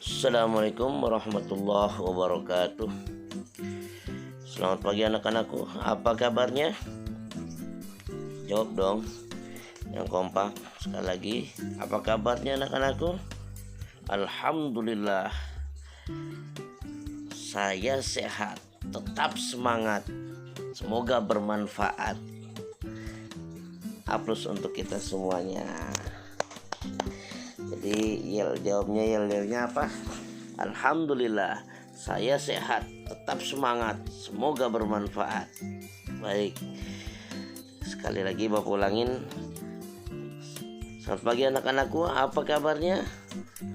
Assalamualaikum warahmatullahi wabarakatuh. Selamat pagi anak-anakku. Apa kabarnya? Jawab dong yang kompak. Sekali lagi, apa kabarnya anak-anakku? Alhamdulillah, saya sehat. Tetap semangat. Semoga bermanfaat. Aplaus untuk kita semuanya. Jadi yel-yelnya apa? Alhamdulillah, saya sehat, tetap semangat, semoga bermanfaat. Baik, sekali lagi Bapak ulangin. Selamat pagi anak-anakku, apa kabarnya?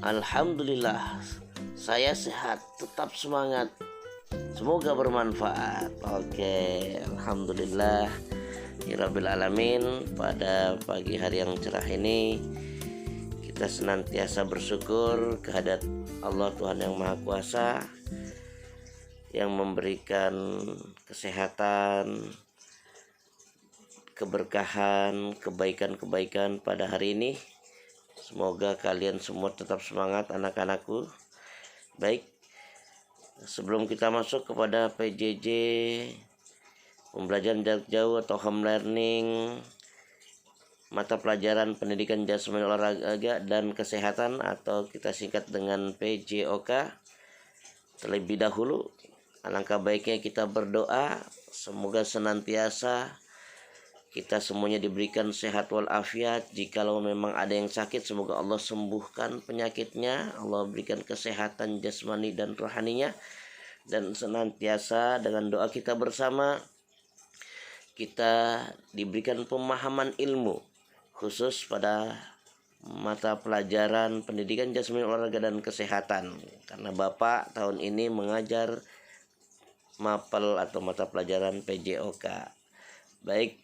Alhamdulillah, saya sehat, tetap semangat, semoga bermanfaat. Oke, alhamdulillah Rabbil alamin. Pada pagi hari yang cerah ini kita senantiasa bersyukur kehadirat Allah Tuhan yang Maha Kuasa yang memberikan kesehatan, keberkahan, kebaikan-kebaikan pada hari ini. Semoga kalian semua tetap semangat anak-anakku. Baik, sebelum kita masuk kepada PJJ, pembelajaran jarak jauh atau home learning, mata pelajaran pendidikan jasmani olahraga dan kesehatan atau kita singkat dengan PJOK. Terlebih dahulu, alangkah baiknya kita berdoa semoga senantiasa kita semuanya diberikan sehat walafiat. Jikalau memang ada yang sakit, semoga Allah sembuhkan penyakitnya, Allah berikan kesehatan jasmani dan rohaninya, dan senantiasa dengan doa kita bersama kita diberikan pemahaman ilmu khusus pada mata pelajaran pendidikan jasmani olahraga dan kesehatan, karena Bapak tahun ini mengajar mapel atau mata pelajaran PJOK. Baik,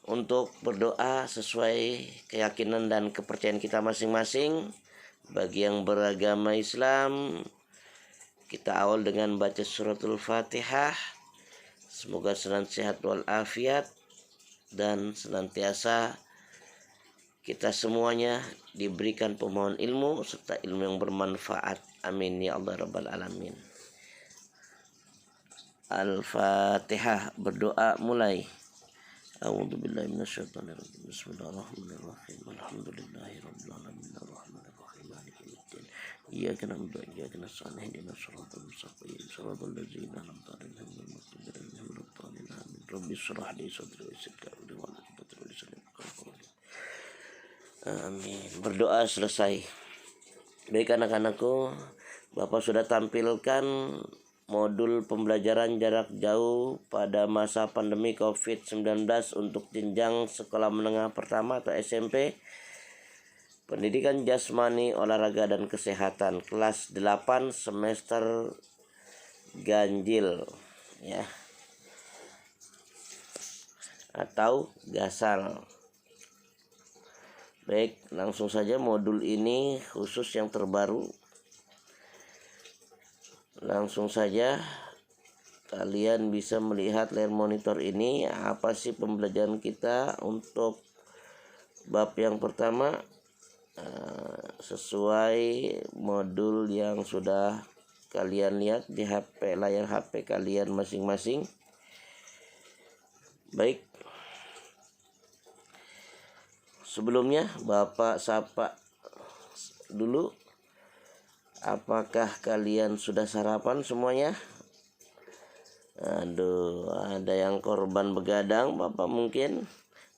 untuk berdoa sesuai keyakinan dan kepercayaan kita masing-masing. Bagi yang beragama Islam, kita awal dengan baca suratul Fatihah. Semoga senantiasa sehat walafiat dan senantiasa kita semuanya diberikan pemahaman ilmu serta ilmu yang bermanfaat. Amin ya Allah rabbal alamin. Al-Fatihah, berdoa mulai. A'udzubillahi minasyaitonirrajim. Bismillahirrahmanirrahim. Alhamdulillahirabbil alamin arrahmanirrahim maliki yaumiddin. Iyyaka na'budu wa iyyaka nasta'in ihdinas siratal mustaqim siratal ladzina an'amta 'alaihim ghairil maghdubi 'alaihim waladdallin. Amin. Rabbi shrah li sadri wa yassir li amri wahlul 'uqdatam min lisani yafqahu qawli. Amin. Berdoa selesai. Baik anak-anakku, Bapak sudah tampilkan modul pembelajaran jarak jauh pada masa pandemi COVID-19 untuk jenjang sekolah menengah pertama atau SMP, pendidikan jasmani, olahraga dan kesehatan, kelas 8 semester ganjil ya, atau gasal. Baik, langsung saja modul ini khusus yang terbaru. Langsung saja kalian bisa melihat layar monitor ini. Apa sih pembelajaran kita untuk bab yang pertama, sesuai modul yang sudah kalian lihat di layar HP kalian masing-masing. Baik, sebelumnya Bapak sapa dulu. Apakah kalian sudah sarapan semuanya? Aduh, ada yang korban begadang, Bapak mungkin.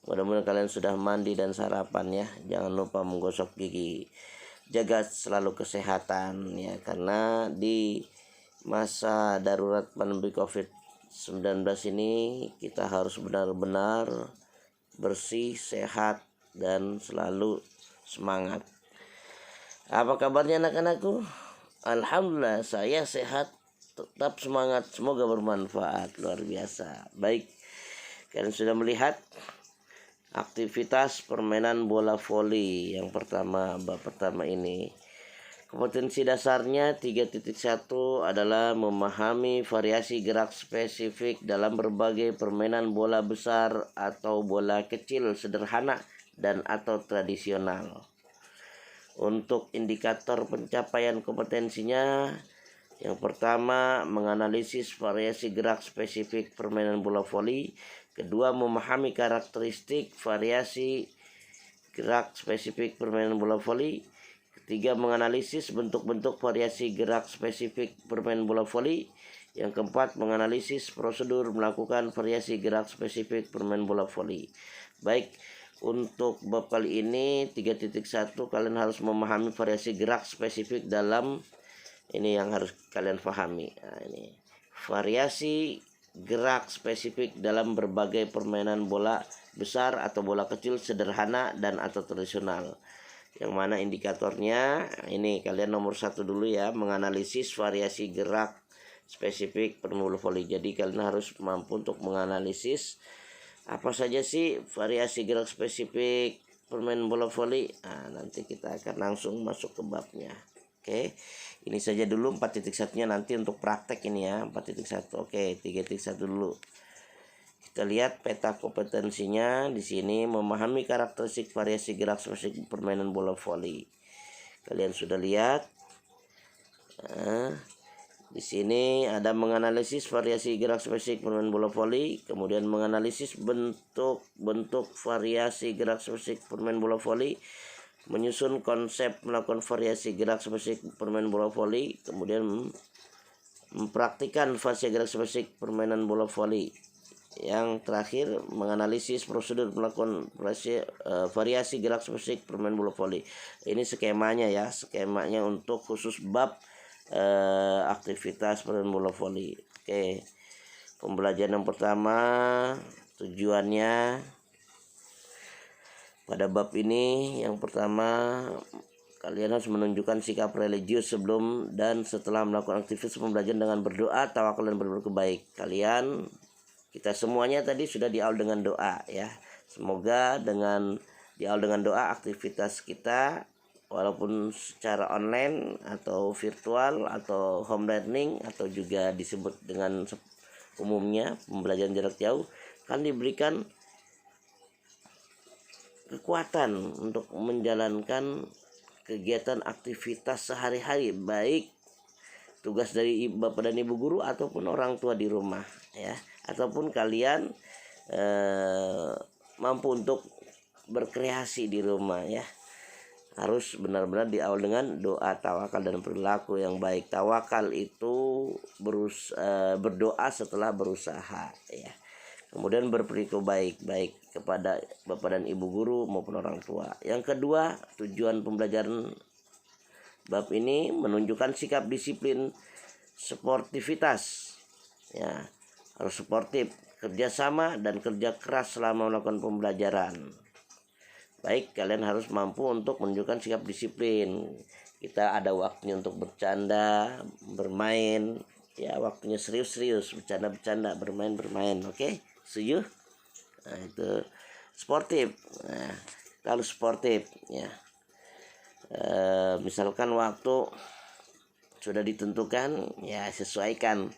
Mudah-mudahan kalian sudah mandi dan sarapan ya. Jangan lupa menggosok gigi. Jaga selalu kesehatan ya, karena di masa darurat pandemi COVID-19 ini kita harus benar-benar bersih, sehat, dan selalu semangat. Apa kabarnya anak-anakku? Alhamdulillah, saya sehat, tetap semangat, semoga bermanfaat. Luar biasa. Baik, kalian sudah melihat aktivitas permainan bola voli yang pertama, bab pertama ini. Kompetensi dasarnya 3.1 adalah memahami variasi gerak spesifik dalam berbagai permainan bola besar atau bola kecil sederhana dan atau tradisional. Untuk indikator pencapaian kompetensinya, yang pertama menganalisis variasi gerak spesifik permainan bola voli. Kedua, memahami karakteristik variasi gerak spesifik permainan bola voli. Ketiga, menganalisis bentuk-bentuk variasi gerak spesifik permainan bola voli. Yang keempat, menganalisis prosedur melakukan variasi gerak spesifik permainan bola voli. Baik, untuk bab kali ini 3.1 kalian harus memahami variasi gerak spesifik dalam ini yang harus kalian pahami. Nah, ini variasi gerak spesifik dalam berbagai permainan bola besar atau bola kecil, sederhana dan atau tradisional. Yang mana indikatornya ini kalian nomor 1 dulu ya, menganalisis variasi gerak spesifik permainan bola voli. Jadi kalian harus mampu untuk menganalisis apa saja sih variasi gerak spesifik permainan bola voli. Nah, nanti kita akan langsung masuk ke babnya. Oke, ini saja dulu 4.1-nya, nanti untuk praktek ini ya 4.1. Oke, 3.1 dulu. Kita lihat peta kompetensinya di sini, memahami karakteristik variasi gerak spesifik permainan bola voli. Kalian sudah lihat. Nah, di sini ada menganalisis variasi gerak spesifik permainan bola voli, kemudian menganalisis bentuk-bentuk variasi gerak spesifik permainan bola voli, menyusun konsep melakukan variasi gerak spesifik permainan bola voli, kemudian mempraktikkan variasi gerak spesifik permainan bola voli. Yang terakhir, menganalisis prosedur melakukan variasi gerak spesifik permainan bola voli. Ini skemanya ya, skemanya untuk khusus bab aktivitas permainan bola voli. Oke, pembelajaran yang pertama, tujuannya pada bab ini yang pertama, kalian harus menunjukkan sikap religius sebelum dan setelah melakukan aktivitas pembelajaran dengan berdoa, tawakal dan berbuat baik. Kita semuanya tadi sudah diawali dengan doa ya. Semoga dengan diawali dengan doa, aktivitas kita walaupun secara online atau virtual atau home learning atau juga disebut dengan umumnya pembelajaran jarak jauh, kan diberikan kekuatan untuk menjalankan kegiatan aktivitas sehari-hari, baik tugas dari bapak dan ibu guru ataupun orang tua di rumah ya, ataupun kalian mampu untuk berkreasi di rumah ya. Harus benar-benar diawali dengan doa, tawakal dan perilaku yang baik. Tawakal itu berdoa setelah berusaha ya. Kemudian berperilaku baik kepada bapak dan ibu guru maupun orang tua. Yang kedua, tujuan pembelajaran bab ini menunjukkan sikap disiplin sportivitas ya, harus sportif, kerjasama dan kerja keras selama melakukan pembelajaran. Baik, kalian harus mampu untuk menunjukkan sikap disiplin. Kita ada waktunya untuk bercanda, bermain ya, waktunya serius-serius, bercanda-bercanda, bermain-bermain. Oke, setuju? Nah, itu sportif. Nah, kalau sportif ya, misalkan waktu sudah ditentukan ya, sesuaikan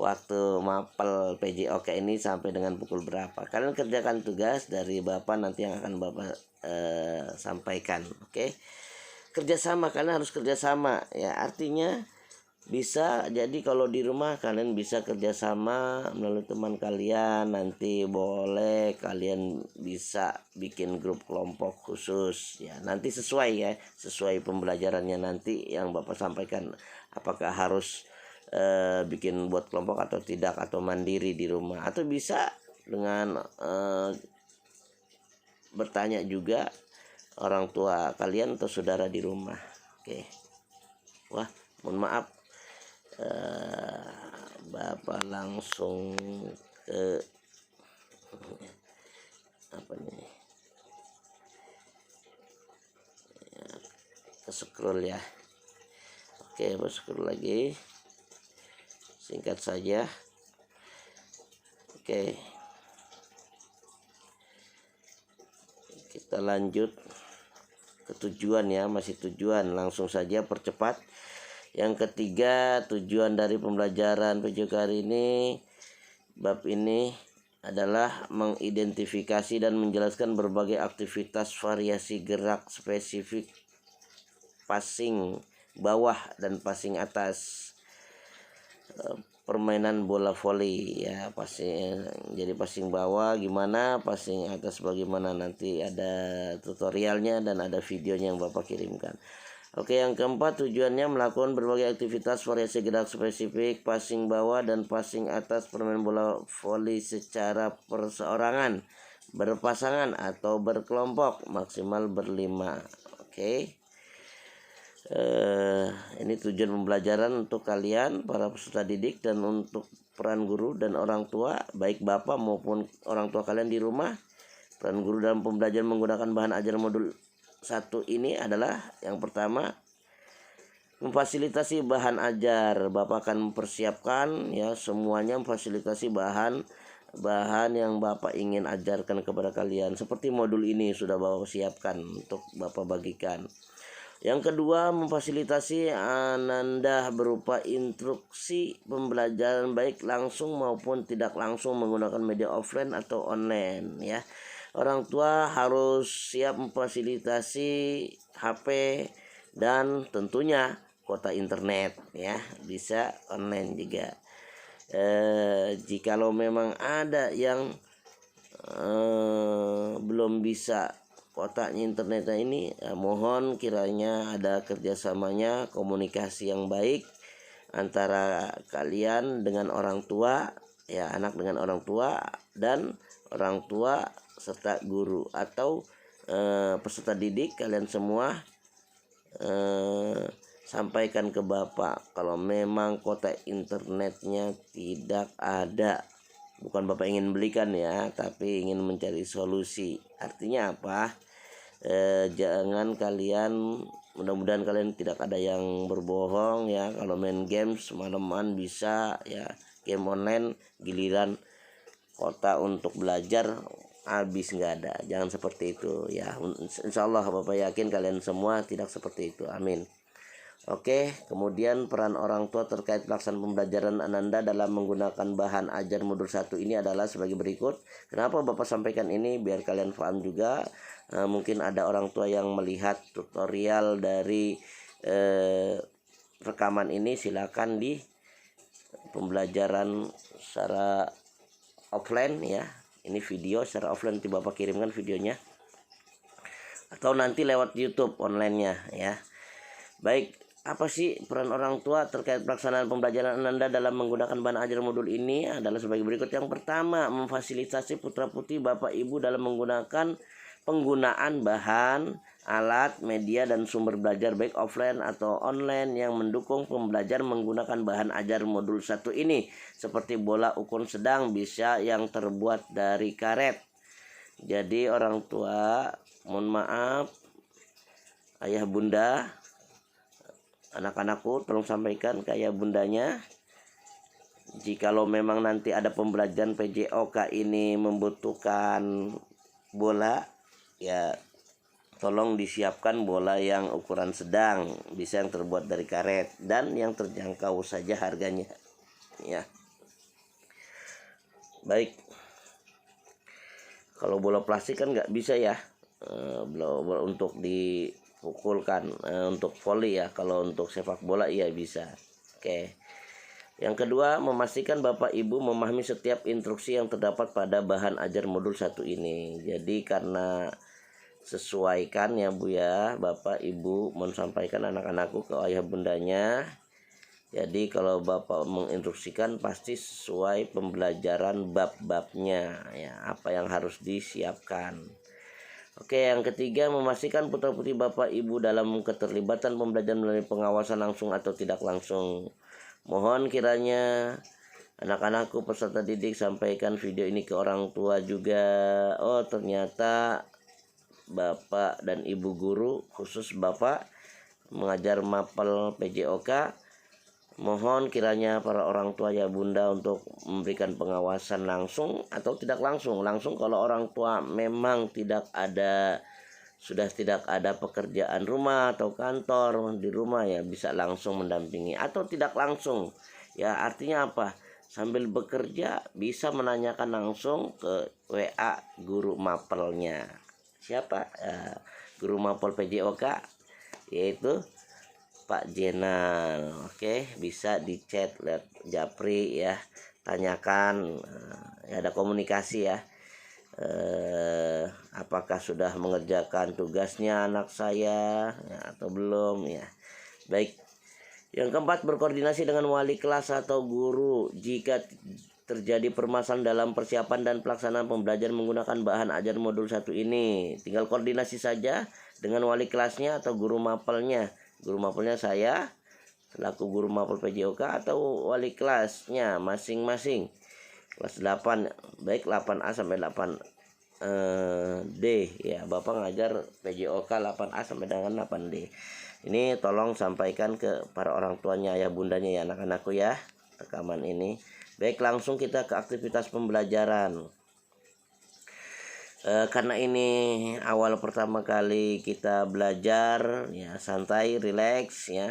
waktu mapel PJOK ini sampai dengan pukul berapa. Kalian kerjakan tugas dari bapak nanti yang akan bapak sampaikan. Oke, kerjasama, kalian harus kerjasama ya, artinya bisa jadi kalau di rumah kalian bisa kerjasama melalui teman kalian, nanti boleh kalian bisa bikin grup kelompok khusus ya, nanti sesuai ya, sesuai pembelajarannya nanti yang bapak sampaikan, apakah harus bikin buat kelompok atau tidak, atau mandiri di rumah, atau bisa dengan bertanya juga orang tua kalian atau saudara di rumah. Oke, wah mohon maaf, bapak langsung ke apa nih ya, ke scroll ya. Oke, scroll lagi, singkat saja. Oke, kita lanjut ke tujuan ya, masih tujuan, langsung saja percepat. Yang ketiga, tujuan dari pembelajaran PJOK hari ini, bab ini adalah mengidentifikasi dan menjelaskan berbagai aktivitas variasi gerak spesifik passing bawah dan passing atas, permainan bola voli ya. Passing, jadi passing bawah gimana, passing atas bagaimana, nanti ada tutorialnya dan ada videonya yang Bapak kirimkan. Oke, yang keempat, tujuannya melakukan berbagai aktivitas variasi gerak spesifik passing bawah dan passing atas permainan bola voli secara perseorangan, berpasangan atau berkelompok, maksimal berlima. Oke. Ini tujuan pembelajaran untuk kalian para peserta didik dan untuk peran guru dan orang tua, baik bapak maupun orang tua kalian di rumah. Peran guru dalam pembelajaran menggunakan bahan ajar modul 1 ini adalah yang pertama, memfasilitasi bahan ajar. Bapak akan mempersiapkan ya semuanya, memfasilitasi bahan yang Bapak ingin ajarkan kepada kalian. Seperti modul ini sudah Bapak siapkan untuk Bapak bagikan. Yang kedua, memfasilitasi ananda berupa instruksi pembelajaran baik langsung maupun tidak langsung menggunakan media offline atau online ya. Orang tua harus siap memfasilitasi HP dan tentunya kuota internet ya, bisa online juga. Jikalau memang ada yang belum bisa kuotanya internetnya ini, mohon kiranya ada kerjasamanya, komunikasi yang baik antara kalian dengan orang tua ya, anak dengan orang tua dan orang tua serta guru atau peserta didik kalian semua. Sampaikan ke Bapak kalau memang kuota internetnya tidak ada. Bukan Bapak ingin belikan ya, tapi ingin mencari solusi. Artinya apa? Jangan kalian, mudah-mudahan kalian tidak ada yang berbohong ya. Kalau main game semalaman bisa ya, game online, giliran kuota untuk belajar habis nggak ada. Jangan seperti itu ya. Insya Allah Bapak yakin kalian semua tidak seperti itu. Amin. Oke, kemudian peran orang tua terkait pelaksanaan pembelajaran Ananda dalam menggunakan bahan ajar modul 1 ini adalah sebagai berikut. Kenapa Bapak sampaikan ini? Biar kalian paham juga. Mungkin ada orang tua yang melihat tutorial dari rekaman ini, silakan di pembelajaran secara offline ya. Ini video secara offline, nanti Bapak kirimkan videonya atau nanti lewat YouTube online-nya ya. Baik, apa sih peran orang tua terkait pelaksanaan pembelajaran Ananda dalam menggunakan bahan ajar modul ini adalah sebagai berikut. Yang pertama, memfasilitasi putra-putri Bapak Ibu dalam menggunakan penggunaan bahan, alat, media, dan sumber belajar baik offline atau online yang mendukung pembelajaran menggunakan bahan ajar modul 1 ini, seperti bola ukur sedang bisa yang terbuat dari karet. Jadi orang tua, mohon maaf, ayah bunda, anak-anakku tolong sampaikan ke ayah bundanya, jikalau memang nanti ada pembelajaran PJOK ini membutuhkan bola ya, tolong disiapkan bola yang ukuran sedang, bisa yang terbuat dari karet dan yang terjangkau saja harganya ya. Baik, kalau bola plastik kan nggak bisa ya, bola untuk dipukulkan, untuk voli ya. Kalau untuk sepak bola iya bisa. Oke. Yang kedua, memastikan Bapak Ibu memahami setiap instruksi yang terdapat pada bahan ajar modul 1 ini. Jadi karena sesuaikan ya Bu ya, Bapak Ibu menyampaikan anak-anakku ke ayah bundanya. Jadi kalau Bapak menginstruksikan pasti sesuai pembelajaran bab-babnya ya, apa yang harus disiapkan. Oke, yang ketiga, memastikan putra-putri Bapak Ibu dalam keterlibatan pembelajaran melalui pengawasan langsung atau tidak langsung. Mohon kiranya anak-anakku peserta didik sampaikan video ini ke orang tua juga. Oh, ternyata Bapak dan Ibu guru, khusus Bapak mengajar mapel PJOK. Mohon kiranya para orang tua ya bunda untuk memberikan pengawasan langsung atau tidak langsung. Langsung kalau orang tua memang sudah tidak ada pekerjaan rumah atau kantor di rumah ya, bisa langsung mendampingi. Atau tidak langsung ya, artinya apa? Sambil bekerja bisa menanyakan langsung ke WA guru mapelnya. Siapa? Guru mapel PJOK, yaitu Pak Jenal. Oke, bisa di chat lihat Japri ya, tanyakan ya, ada komunikasi ya. Apakah sudah mengerjakan tugasnya anak saya ya, atau belum ya. Baik. Yang keempat, berkoordinasi dengan wali kelas atau guru jika terjadi permasalahan dalam persiapan dan pelaksanaan pembelajaran menggunakan bahan ajar modul 1 ini. Tinggal koordinasi saja dengan wali kelasnya atau guru mapelnya. Guru mapelnya saya selaku guru mapel PJOK atau wali kelasnya masing-masing. Kelas 8, baik 8A sampai 8D ya. Bapak ngajar PJOK 8A sampai dengan 8D. Ini tolong sampaikan ke para orang tuanya, ayah bundanya ya anak-anakku ya, rekaman ini. Baik, langsung kita ke aktivitas pembelajaran. Karena ini awal pertama kali kita belajar ya, santai, rileks ya.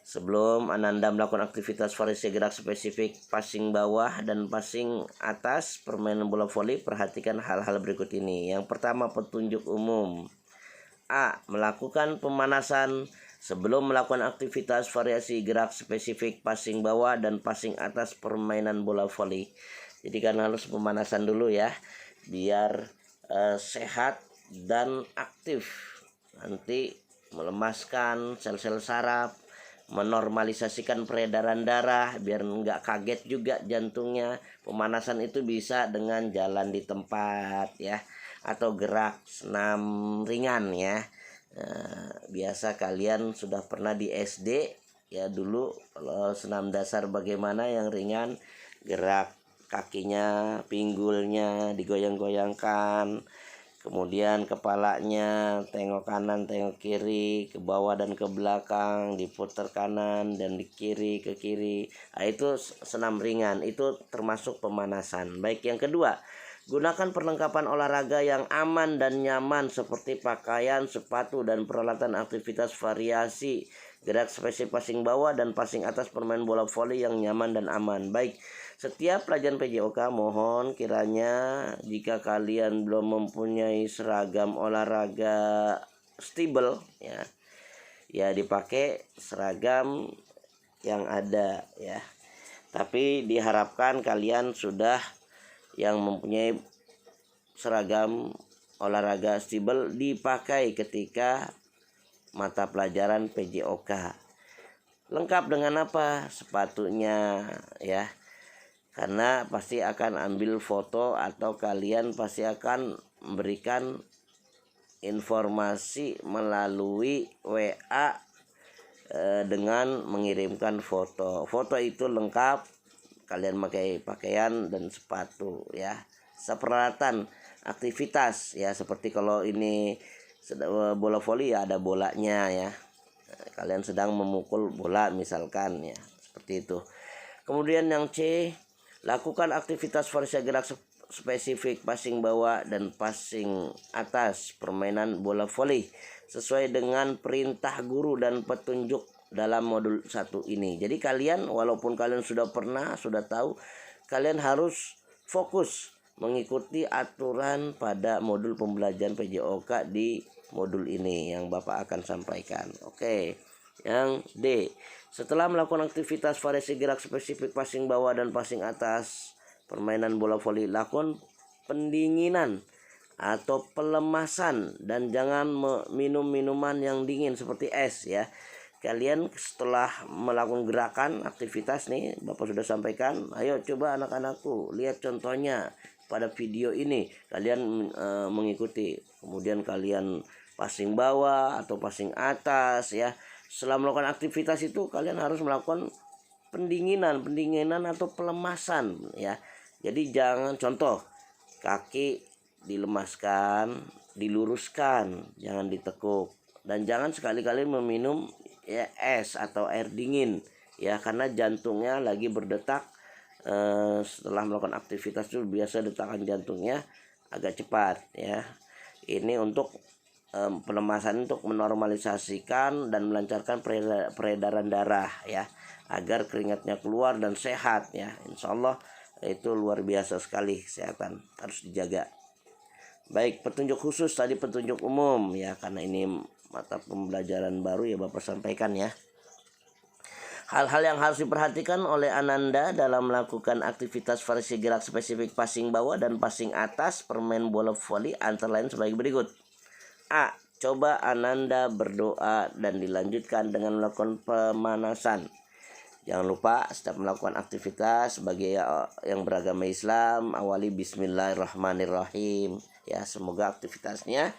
Sebelum Ananda melakukan aktivitas variasi gerak spesifik passing bawah dan passing atas permainan bola voli, perhatikan hal-hal berikut ini. Yang pertama, petunjuk umum. A. Melakukan pemanasan sebelum melakukan aktivitas variasi gerak spesifik passing bawah dan passing atas permainan bola voli. Jadi kan harus pemanasan dulu ya, biar sehat dan aktif. Nanti melemaskan sel-sel saraf, menormalisasikan peredaran darah biar nggak kaget juga jantungnya. Pemanasan itu bisa dengan jalan di tempat ya, atau gerak senam ringan ya. Biasa kalian sudah pernah di SD ya, dulu kalau senam dasar bagaimana yang ringan, gerak kakinya, pinggulnya digoyang-goyangkan, kemudian kepalanya tengok kanan tengok kiri, ke bawah dan ke belakang, diputar kanan dan di kiri ke kiri. Itu senam ringan, itu termasuk pemanasan. Baik, yang kedua, gunakan perlengkapan olahraga yang aman dan nyaman seperti pakaian, sepatu, dan peralatan aktivitas variasi gerak spesifik passing bawah dan passing atas permain bola voli yang nyaman dan aman. Baik, setiap pelajaran PJOK mohon kiranya jika kalian belum mempunyai seragam olahraga stable ya dipakai seragam yang ada ya. Tapi diharapkan kalian sudah yang mempunyai seragam olahraga stable dipakai ketika mata pelajaran PJOK. Lengkap dengan apa? Sepatunya ya. Karena pasti akan ambil foto atau kalian pasti akan memberikan informasi melalui WA dengan mengirimkan foto. Foto itu lengkap, kalian pakai pakaian dan sepatu ya. Peralatan aktivitas ya, seperti kalau ini bola voli ya ada bolanya ya. Kalian sedang memukul bola misalkan ya, seperti itu. Kemudian yang C, lakukan aktivitas variasi gerak spesifik passing bawah dan passing atas permainan bola voli sesuai dengan perintah guru dan petunjuk dalam modul 1 ini. Jadi kalian walaupun kalian sudah pernah, sudah tahu, kalian harus fokus mengikuti aturan pada modul pembelajaran PJOK di modul ini yang Bapak akan sampaikan. Oke. Yang D, setelah melakukan aktivitas variasi gerak spesifik passing bawah dan passing atas permainan bola voli, lakukan pendinginan atau pelemasan dan jangan minum minuman yang dingin seperti es ya. Kalian setelah melakukan gerakan aktivitas nih, Bapak sudah sampaikan, ayo coba anak-anakku lihat contohnya pada video ini, kalian mengikuti. Kemudian kalian passing bawah atau passing atas ya. Setelah melakukan aktivitas itu kalian harus melakukan pendinginan atau pelemasan ya. Jadi jangan, contoh, kaki dilemaskan, diluruskan, jangan ditekuk, dan jangan sekali-kali meminum ya es atau air dingin ya, karena jantungnya lagi berdetak. Setelah melakukan aktivitas itu biasa detakan jantungnya agak cepat ya. Ini untuk pelemasan, untuk menormalisasikan dan melancarkan peredaran darah ya, agar keringatnya keluar dan sehat ya. Insya Allah itu luar biasa sekali, kesehatan harus dijaga. Baik, petunjuk khusus tadi petunjuk umum ya, karena ini mata pembelajaran baru ya Bapak sampaikan ya. Hal-hal yang harus diperhatikan oleh Ananda dalam melakukan aktivitas variasi gerak spesifik passing bawah dan passing atas permain bola voli antara lain sebagai berikut. A. Coba Ananda berdoa dan dilanjutkan dengan melakukan pemanasan. Jangan lupa setiap melakukan aktivitas sebagai yang beragama Islam, awali bismillahirrahmanirrahim. Ya, semoga aktivitasnya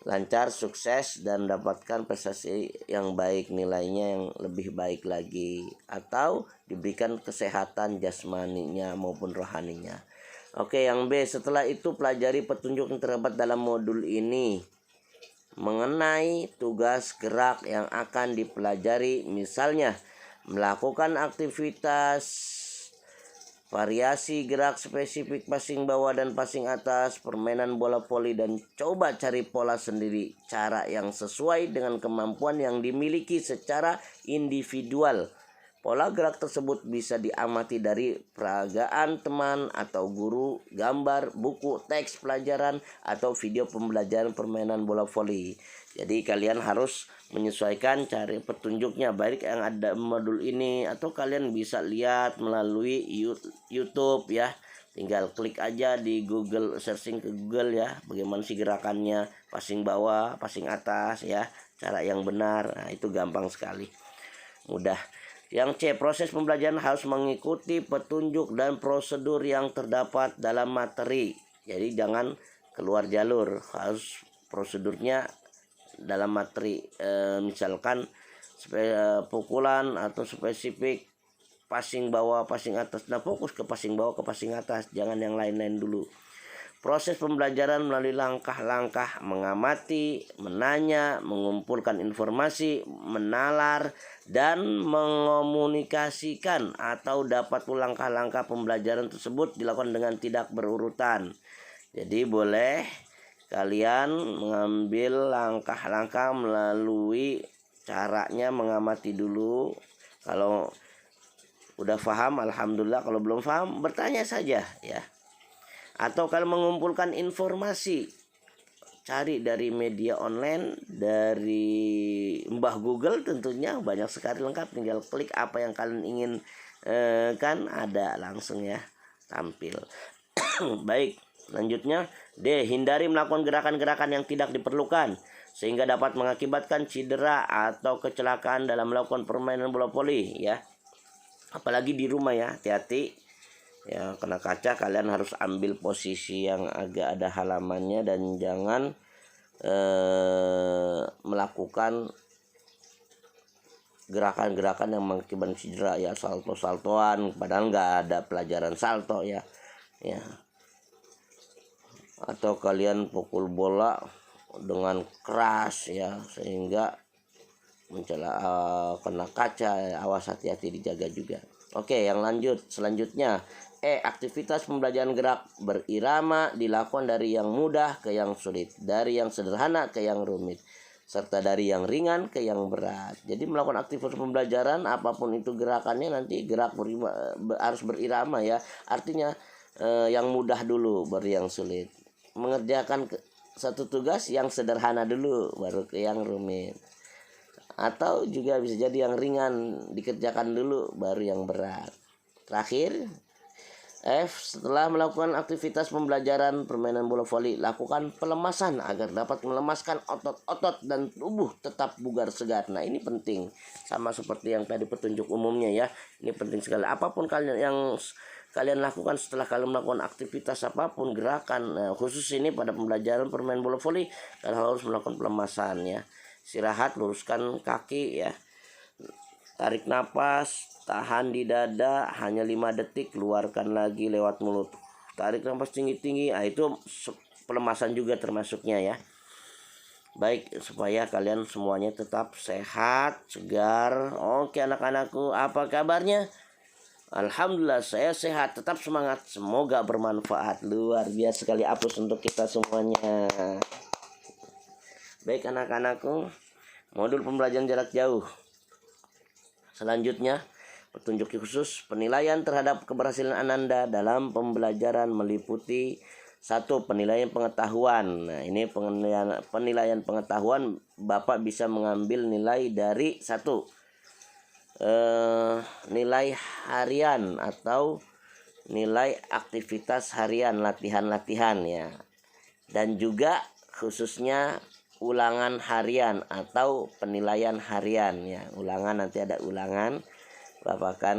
lancar, sukses, dan dapatkan prestasi yang baik, nilainya yang lebih baik lagi, atau diberikan kesehatan jasmaninya maupun rohaninya. Oke, yang B, setelah itu pelajari petunjuk yang terdapat dalam modul ini mengenai tugas gerak yang akan dipelajari, misalnya melakukan aktivitas variasi gerak spesifik passing bawah dan passing atas, permainan bola voli, dan coba cari pola sendiri, cara yang sesuai dengan kemampuan yang dimiliki secara individual. Pola gerak tersebut bisa diamati dari peragaan teman atau guru, gambar, buku, teks pelajaran, atau video pembelajaran permainan bola voli. Jadi kalian harus menyesuaikan cari petunjuknya, baik yang ada modul ini atau kalian bisa lihat melalui YouTube ya. Tinggal klik aja di Google, searching ke Google ya, bagaimana sih gerakannya, passing bawah, passing atas ya, cara yang benar. Nah, itu gampang sekali, mudah. Yang C, proses pembelajaran harus mengikuti petunjuk dan prosedur yang terdapat dalam materi. Jadi jangan keluar jalur, harus prosedurnya dalam materi. Misalkan pukulan atau spesifik passing bawah, passing atas. Nah, fokus ke passing bawah, ke passing atas, jangan yang lain-lain dulu. Proses pembelajaran melalui langkah-langkah mengamati, menanya, mengumpulkan informasi, menalar, dan mengomunikasikan atau dapat langkah-langkah pembelajaran tersebut dilakukan dengan tidak berurutan. Jadi boleh kalian mengambil langkah-langkah melalui caranya mengamati dulu. Kalau udah paham alhamdulillah, kalau belum paham bertanya saja ya. Atau kalian mengumpulkan informasi, cari dari media online, dari Mbah Google tentunya banyak sekali lengkap, tinggal klik apa yang kalian ingin kan ada langsung ya tampil. Baik, lanjutnya D, hindari melakukan gerakan-gerakan yang tidak diperlukan sehingga dapat mengakibatkan cedera atau kecelakaan dalam melakukan permainan bola voli ya. Apalagi di rumah ya, hati-hati ya, kena kaca kalian harus ambil posisi yang agak ada halamannya dan jangan melakukan gerakan-gerakan yang mengakibatkan cedera ya, salto-saltoan padahal nggak ada pelajaran salto ya. Atau kalian pukul bola dengan keras ya sehingga kena kaca, awas, hati-hati, dijaga juga. Oke, yang selanjutnya aktivitas pembelajaran gerak berirama dilakukan dari yang mudah ke yang sulit, dari yang sederhana ke yang rumit, serta dari yang ringan ke yang berat. Jadi melakukan aktivitas pembelajaran apapun itu gerakannya nanti gerak harus berirama ya. Artinya yang mudah dulu baru yang sulit. Mengerjakan satu tugas yang sederhana dulu baru ke yang rumit. Atau juga bisa jadi yang ringan dikerjakan dulu baru yang berat. Terakhir F, setelah melakukan aktivitas pembelajaran permainan bola voli, lakukan pelemasan agar dapat melemaskan otot-otot dan tubuh tetap bugar segar. Nah, ini penting, sama seperti yang tadi petunjuk umumnya ya. Ini penting sekali. Apapun yang kalian lakukan setelah kalian melakukan aktivitas apapun, gerakan, khusus ini pada pembelajaran permainan bola voli, kalian harus melakukan pelemasan ya. Istirahat, luruskan kaki ya. Tarik napas, tahan di dada hanya 5 detik, keluarkan lagi lewat mulut. Tarik napas tinggi-tinggi, itu pelemasan juga termasuknya ya. Baik, supaya kalian semuanya tetap sehat, segar. Oke anak-anakku, apa kabarnya? Alhamdulillah saya sehat, tetap semangat, semoga bermanfaat. Luar biasa sekali apus untuk kita semuanya. Baik anak-anakku, modul pembelajaran jarak jauh selanjutnya, petunjuk khusus penilaian terhadap keberhasilan Ananda dalam pembelajaran meliputi Satu, penilaian pengetahuan. Nah, ini penilaian pengetahuan, Bapak bisa mengambil nilai dari satu, nilai harian atau nilai aktivitas harian, latihan-latihan ya. Dan juga khususnya ulangan harian atau penilaian harian ya. Ulangan, nanti ada ulangan, Bapak akan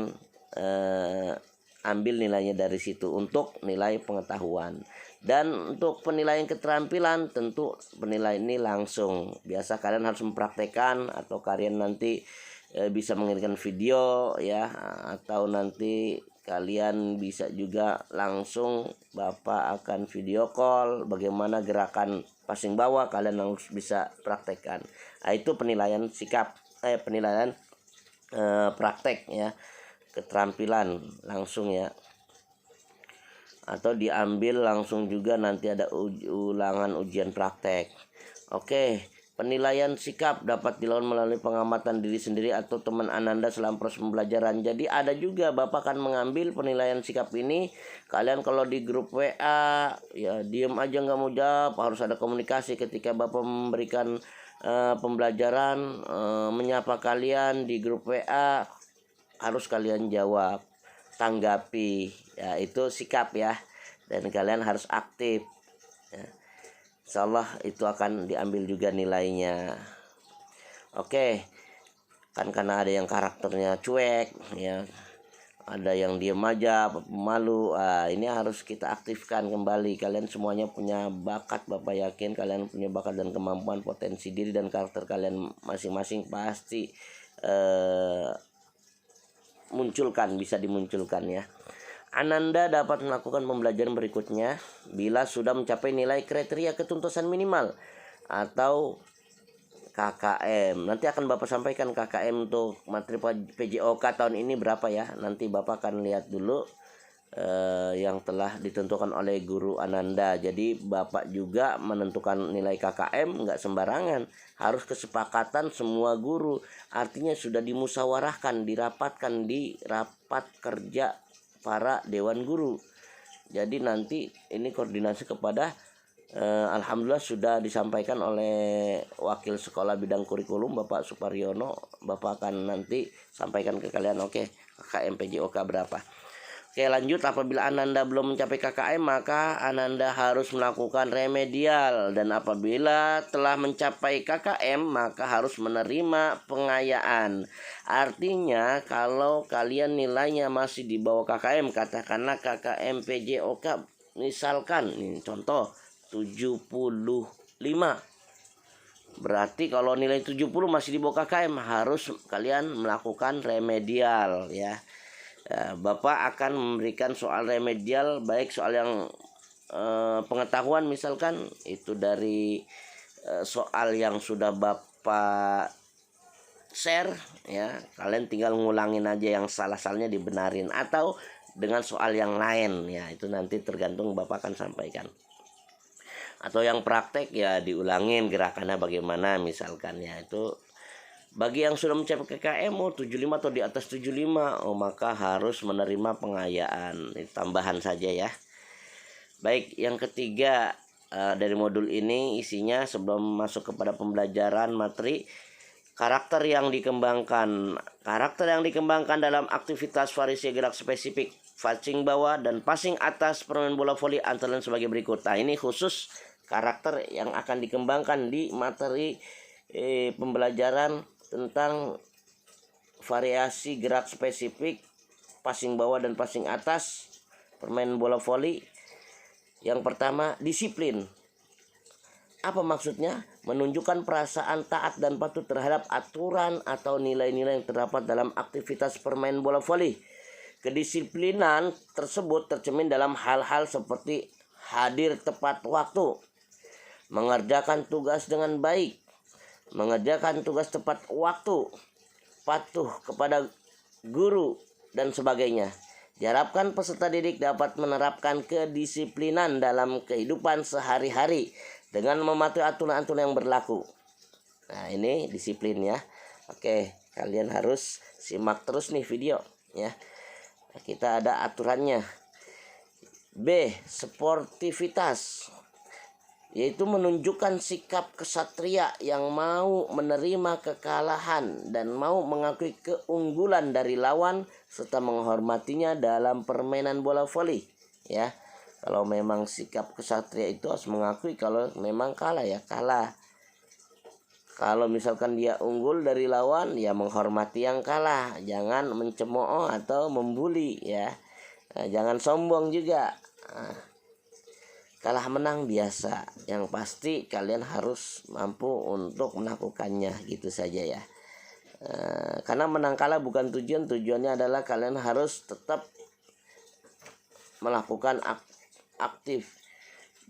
ambil nilainya dari situ untuk nilai pengetahuan. Dan untuk penilaian keterampilan, tentu penilaian ini langsung. Biasa kalian harus mempraktekkan, atau kalian nanti bisa mengirimkan video ya, atau nanti kalian bisa juga langsung Bapak akan video call bagaimana gerakan passing bawah, kalian harus bisa praktekkan. Nah, itu penilaian sikap, penilaian praktek ya, keterampilan langsung ya, atau diambil langsung juga, nanti ada ulangan ujian praktek. Oke, penilaian sikap dapat dilakukan melalui pengamatan diri sendiri atau teman Ananda selama proses pembelajaran. Jadi ada juga Bapak akan mengambil penilaian sikap ini. Kalian kalau di grup WA ya diem aja nggak mau jawab, harus ada komunikasi ketika Bapak memberikan pembelajaran, menyapa kalian di grup WA, harus kalian jawab, tanggapi ya, itu sikap ya, dan kalian harus aktif ya. Insyaallah itu akan diambil juga nilainya. Oke, kan karena ada yang karakternya cuek ya, ada yang diem aja, pemalu. Ini harus kita aktifkan kembali. Kalian semuanya punya bakat, Bapak yakin kalian punya bakat dan kemampuan, potensi diri dan karakter kalian masing-masing pasti munculkan, bisa dimunculkan ya. Ananda dapat melakukan pembelajaran berikutnya bila sudah mencapai nilai kriteria ketuntasan minimal atau KKM. Nanti akan Bapak sampaikan KKM untuk materi PJOK tahun ini berapa ya. Nanti Bapak akan lihat dulu yang telah ditentukan oleh guru Ananda. Jadi Bapak juga menentukan nilai KKM nggak sembarangan, harus kesepakatan semua guru. Artinya sudah dimusyawarahkan, dirapatkan di rapat kerja para dewan guru. Jadi nanti ini koordinasi kepada alhamdulillah sudah disampaikan oleh wakil sekolah bidang kurikulum Bapak Suparyono. Bapak akan nanti sampaikan ke kalian, oke, KKM PJOK berapa. Oke, lanjut. Apabila Ananda belum mencapai KKM, maka Ananda harus melakukan remedial. Dan apabila telah mencapai KKM, maka harus menerima pengayaan. Artinya kalau kalian nilainya masih di bawah KKM, katakanlah KKM PJOK misalkan, ini contoh 75. Berarti kalau nilai 70 masih di bawah KKM, harus kalian melakukan remedial ya. Bapak akan memberikan soal remedial, baik soal yang pengetahuan misalkan itu dari soal yang sudah Bapak share ya, kalian tinggal ngulangin aja yang salah-salahnya dibenarin, atau dengan soal yang lain ya, itu nanti tergantung Bapak akan sampaikan. Atau yang praktek ya diulangin gerakannya bagaimana misalkan ya. Itu bagi yang sudah mencapai KKM 75 atau di atas 75, maka harus menerima pengayaan. Ini tambahan saja ya. Baik, yang ketiga dari modul ini isinya sebelum masuk kepada pembelajaran materi, karakter yang dikembangkan. Karakter yang dikembangkan dalam aktivitas variasi gerak spesifik, passing bawah dan passing atas permain bola voli antara lain sebagai berikut. Nah, ini khusus karakter yang akan dikembangkan di materi pembelajaran tentang variasi gerak spesifik, passing bawah dan passing atas permain bola voli. Yang pertama, disiplin. Apa maksudnya? Menunjukkan perasaan taat dan patuh terhadap aturan atau nilai-nilai yang terdapat dalam aktivitas permain bola voli. Kedisiplinan tersebut tercermin dalam hal-hal seperti hadir tepat waktu, mengerjakan tugas dengan baik, mengerjakan tugas tepat waktu, patuh kepada guru, dan sebagainya. Diharapkan peserta didik dapat menerapkan kedisiplinan dalam kehidupan sehari-hari dengan mematuhi aturan-aturan yang berlaku. Nah, ini disiplin ya. Oke, kalian harus simak terus nih video ya. Kita ada aturannya. B. Sportivitas, yaitu menunjukkan sikap kesatria yang mau menerima kekalahan dan mau mengakui keunggulan dari lawan serta menghormatinya dalam permainan bola voli. Ya, kalau memang sikap kesatria itu harus mengakui kalau memang kalah, ya kalah. Kalau misalkan dia unggul dari lawan, ya menghormati yang kalah, jangan mencemooh atau membuli, ya. Nah, jangan sombong juga. Nah, kalah menang biasa, yang pasti kalian harus mampu untuk melakukannya, gitu saja ya. Karena menang kalah bukan tujuannya adalah kalian harus tetap melakukan aktif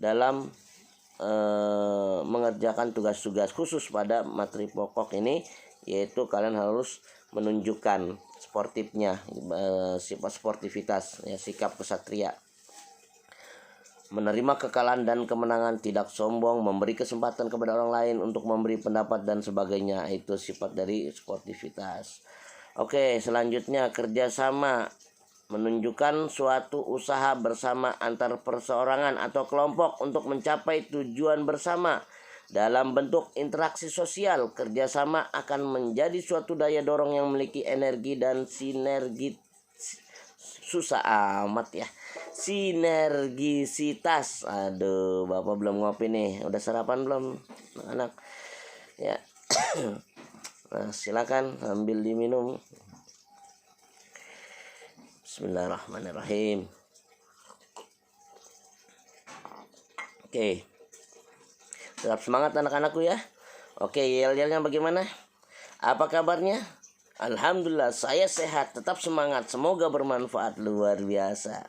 dalam mengerjakan tugas-tugas khusus pada materi pokok ini, yaitu kalian harus menunjukkan sportifnya, sifat sportivitas, ya, sikap kesatria, menerima kekalahan dan kemenangan, tidak sombong, memberi kesempatan kepada orang lain untuk memberi pendapat dan sebagainya. Itu sifat dari sportivitas. Oke, selanjutnya kerjasama, menunjukkan suatu usaha bersama antar perseorangan atau kelompok untuk mencapai tujuan bersama dalam bentuk interaksi sosial. Kerjasama akan menjadi suatu daya dorong yang memiliki energi dan sinergi. Susah amat ya, sinergisitas. Aduh, bapak belum ngopi nih, udah sarapan belum anak ya? Nah, silakan ambil diminum. Bismillahirrahmanirrahim. Oke, tetap semangat anak-anakku ya. Oke, yel-yelnya bagaimana? Apa kabarnya? Alhamdulillah, saya sehat, tetap semangat, semoga bermanfaat, luar biasa.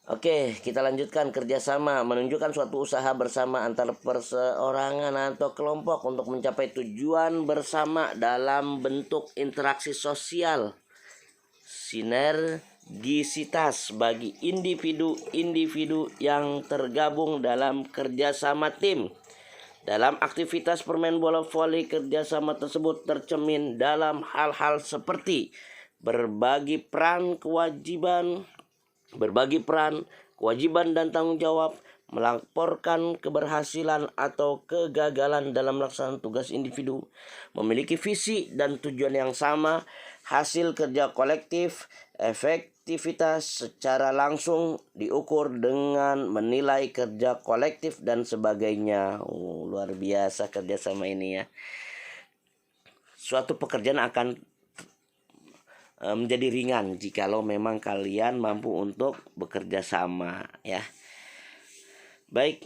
Oke, kita lanjutkan. Kerjasama, menunjukkan suatu usaha bersama antar perseorangan atau kelompok untuk mencapai tujuan bersama dalam bentuk interaksi sosial. Sinergisitas, bagi individu-individu yang tergabung dalam kerjasama tim. Dalam aktivitas permain bola voli, kerjasama tersebut tercermin dalam hal-hal seperti berbagi peran, kewajiban dan tanggung jawab, melaporkan keberhasilan atau kegagalan dalam melaksanakan tugas individu, memiliki visi dan tujuan yang sama, hasil kerja kolektif, efektivitas secara langsung diukur dengan menilai kerja kolektif dan sebagainya. Luar biasa kerjasama ini ya. Suatu pekerjaan akan menjadi ringan jikalau memang kalian mampu untuk bekerja sama ya. Baik,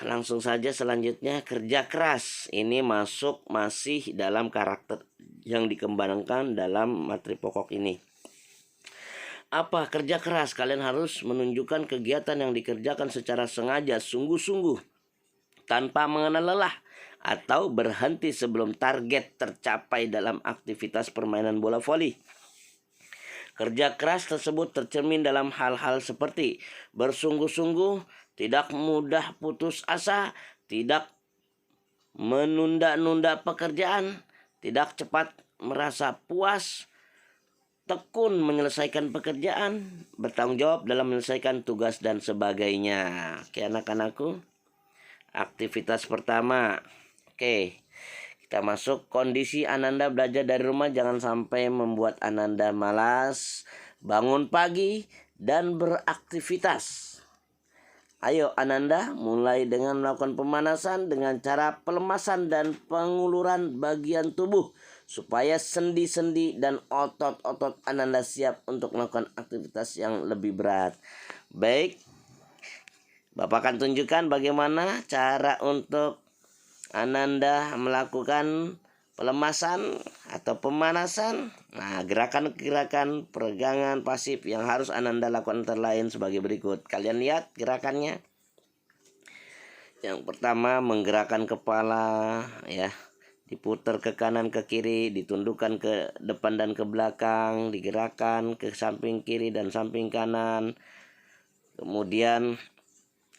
langsung saja selanjutnya, kerja keras. Ini masih dalam karakter yang dikembangkan dalam materi pokok ini. Apa kerja keras? Kalian harus menunjukkan kegiatan yang dikerjakan secara sengaja, sungguh-sungguh, tanpa mengenal lelah atau berhenti sebelum target tercapai dalam aktivitas permainan bola voli. Kerja keras tersebut tercermin dalam hal-hal seperti bersungguh-sungguh, tidak mudah putus asa, tidak menunda-nunda pekerjaan, tidak cepat merasa puas, tekun menyelesaikan pekerjaan, bertanggung jawab dalam menyelesaikan tugas dan sebagainya. Oke anak-anakku, aktivitas pertama. Oke, kita masuk kondisi Ananda belajar dari rumah. Jangan sampai membuat Ananda malas bangun pagi dan beraktivitas. Ayo Ananda mulai dengan melakukan pemanasan dengan cara pelemasan dan penguluran bagian tubuh supaya sendi-sendi dan otot-otot Ananda siap untuk melakukan aktivitas yang lebih berat. Baik, Bapak akan tunjukkan bagaimana cara untuk Ananda melakukan pelemasan atau pemanasan. Nah, gerakan-gerakan peregangan pasif yang harus Ananda lakukan antara lain sebagai berikut. Kalian lihat gerakannya. Yang pertama, menggerakkan kepala ya, diputar ke kanan ke kiri, ditundukkan ke depan dan ke belakang, digerakkan ke samping kiri dan samping kanan. Kemudian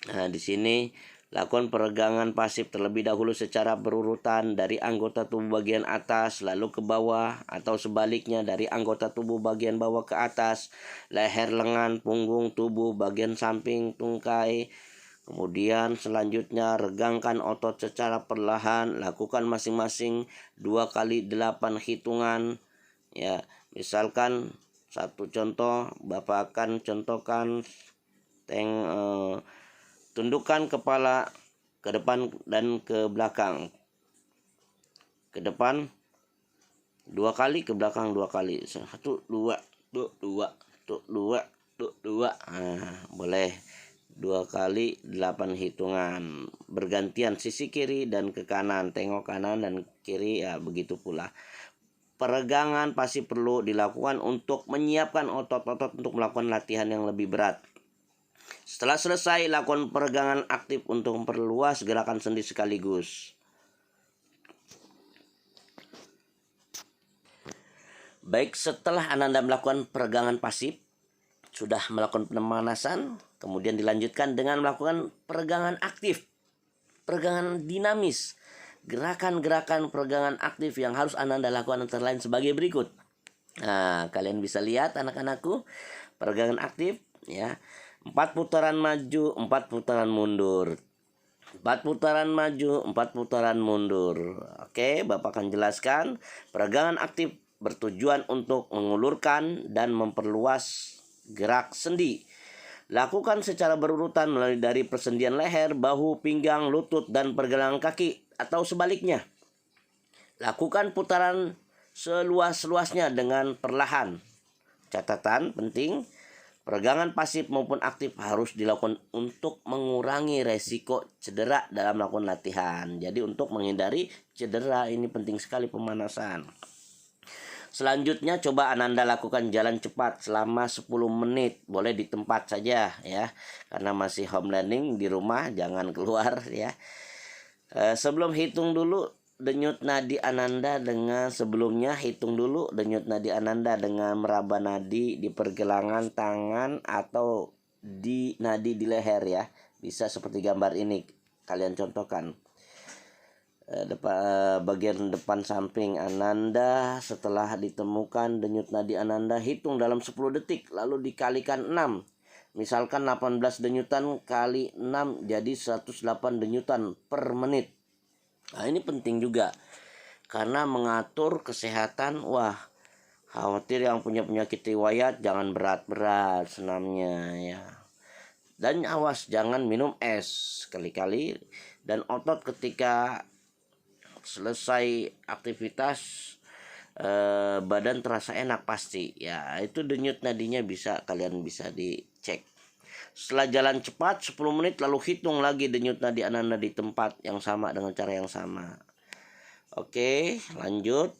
di sini Lakukan peregangan pasif terlebih dahulu secara berurutan dari anggota tubuh bagian atas lalu ke bawah, atau sebaliknya dari anggota tubuh bagian bawah ke atas, leher, lengan, punggung, tubuh bagian samping, tungkai. Kemudian selanjutnya regangkan otot secara perlahan, lakukan masing-masing 2 kali 8 hitungan. Ya, misalkan satu contoh, Bapak akan contohkan tundukkan kepala ke depan dan ke belakang. Ke depan 2 kali, ke belakang 2 kali. 1 2 2 2 2. Boleh 2 kali 8 hitungan. Bergantian sisi kiri dan ke kanan, tengok kanan dan kiri, ya begitu pula. Peregangan pasti perlu dilakukan untuk menyiapkan otot-otot untuk melakukan latihan yang lebih berat. Setelah selesai, lakukan peregangan aktif untuk memperluas gerakan sendi sekaligus. Baik, setelah Ananda melakukan peregangan pasif, sudah melakukan pemanasan, kemudian dilanjutkan dengan melakukan peregangan aktif, peregangan dinamis. Gerakan-gerakan peregangan aktif yang harus Ananda lakukan antara lain sebagai berikut. Nah, kalian bisa lihat anak-anakku, peregangan aktif ya. 4 putaran maju, 4 putaran mundur. 4 putaran maju, 4 putaran mundur. Oke, Bapak akan jelaskan. Peregangan aktif bertujuan untuk mengulurkan dan memperluas gerak sendi. Lakukan secara berurutan mulai dari persendian leher, bahu, pinggang, lutut, dan pergelangan kaki, atau sebaliknya. Lakukan putaran seluas-luasnya dengan perlahan. Catatan penting, peregangan pasif maupun aktif harus dilakukan untuk mengurangi resiko cedera dalam melakukan latihan. Jadi untuk menghindari cedera ini penting sekali pemanasan. Selanjutnya coba Ananda lakukan jalan cepat selama 10 menit. Boleh di tempat saja ya. Karena masih home learning di rumah, jangan keluar ya. Sebelum hitung dulu denyut nadi Ananda dengan sebelumnya hitung dulu denyut nadi Ananda dengan meraba nadi di pergelangan tangan atau di nadi di leher ya. Bisa seperti gambar ini kalian contohkan. Bagian depan samping Ananda, setelah ditemukan denyut nadi Ananda, hitung dalam 10 detik lalu dikalikan 6. Misalkan 18 denyutan kali 6 jadi 108 denyutan per menit. Nah, ini penting juga karena mengatur kesehatan. Wah, khawatir yang punya penyakit riwayat jangan berat-berat senamnya ya. Dan awas jangan minum es kali-kali. Dan otot ketika selesai aktivitas badan terasa enak pasti ya. Itu denyut nadinya kalian bisa dicek. Setelah jalan cepat 10 menit lalu hitung lagi denyut nadi Ananda di tempat yang sama dengan cara yang sama. Oke, lanjut.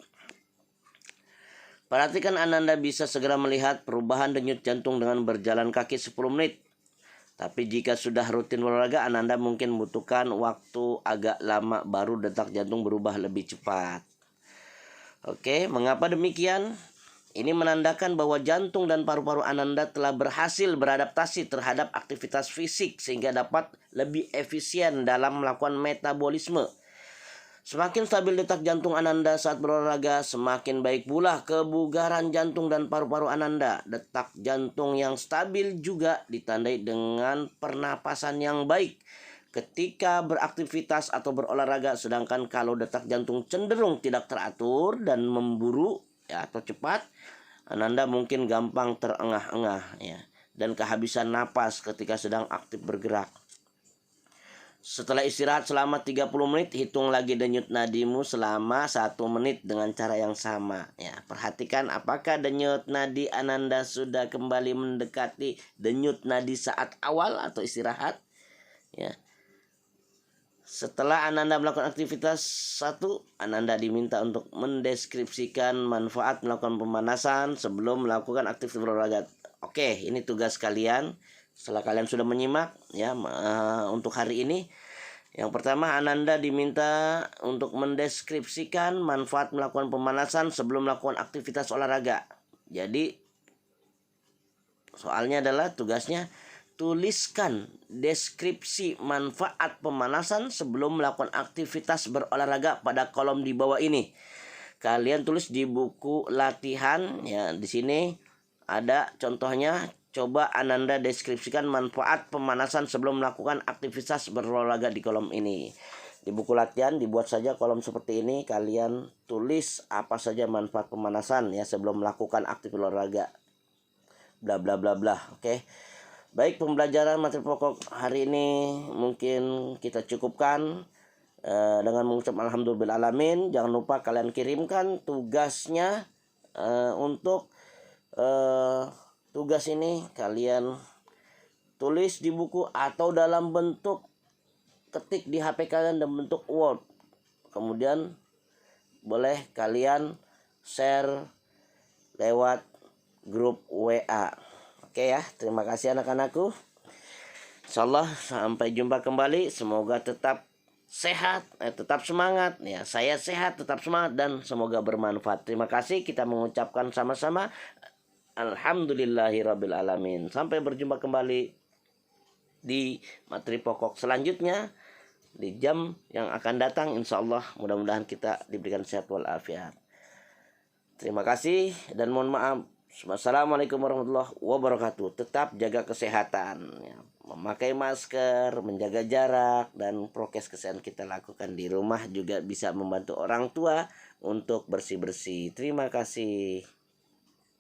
Perhatikan Ananda bisa segera melihat perubahan denyut jantung dengan berjalan kaki 10 menit. Tapi jika sudah rutin olahraga, Ananda mungkin membutuhkan waktu agak lama baru detak jantung berubah lebih cepat. Oke, mengapa demikian? Ini menandakan bahwa jantung dan paru-paru Ananda telah berhasil beradaptasi terhadap aktivitas fisik sehingga dapat lebih efisien dalam melakukan metabolisme. Semakin stabil detak jantung Ananda saat berolahraga, semakin baik pula kebugaran jantung dan paru-paru Ananda. Detak jantung yang stabil juga ditandai dengan pernapasan yang baik ketika beraktivitas atau berolahraga, sedangkan kalau detak jantung cenderung tidak teratur dan memburu ya atau cepat, Ananda mungkin gampang terengah-engah ya dan kehabisan napas ketika sedang aktif bergerak. Setelah istirahat selama 30 menit, hitung lagi denyut nadimu selama 1 menit dengan cara yang sama ya. Perhatikan apakah denyut nadi Ananda sudah kembali mendekati denyut nadi saat awal atau istirahat ya. Setelah Ananda melakukan aktivitas 1, Ananda diminta untuk mendeskripsikan manfaat melakukan pemanasan sebelum melakukan aktivitas berolahraga. Oke, ini tugas kalian. Setelah kalian sudah menyimak ya untuk hari ini. Yang pertama, Ananda diminta untuk mendeskripsikan manfaat melakukan pemanasan sebelum melakukan aktivitas olahraga. Jadi soalnya adalah tugasnya tuliskan deskripsi manfaat pemanasan sebelum melakukan aktivitas berolahraga pada kolom di bawah ini. Kalian tulis di buku latihan ya, di sini ada contohnya. Coba Ananda deskripsikan manfaat pemanasan sebelum melakukan aktivitas berolahraga di kolom ini. Di buku latihan dibuat saja kolom seperti ini, kalian tulis apa saja manfaat pemanasan ya sebelum melakukan aktivitas olahraga. Bla bla bla bla. Oke. Baik, pembelajaran materi pokok hari ini mungkin kita cukupkan dengan mengucap alhamdulillahirobbilalamin. Jangan lupa kalian kirimkan tugasnya untuk tugas ini kalian tulis di buku atau dalam bentuk ketik di HP kalian dalam bentuk Word. Kemudian boleh kalian share lewat grup WA. Oke ya, terima kasih anak-anakku. Insyaallah sampai jumpa kembali. Semoga tetap sehat, tetap semangat ya. Saya sehat, tetap semangat dan semoga bermanfaat. Terima kasih, kita mengucapkan sama-sama alhamdulillahirobbilalamin. Sampai berjumpa kembali di materi pokok selanjutnya di jam yang akan datang, insyaallah. Mudah-mudahan kita diberikan sehat walafiat. Terima kasih dan mohon maaf. Wassalamualaikum warahmatullahi wabarakatuh. Tetap jaga kesehatan ya. Memakai masker, menjaga jarak, dan prokes kesehatan kita lakukan di rumah juga bisa membantu orang tua untuk bersih-bersih. Terima kasih.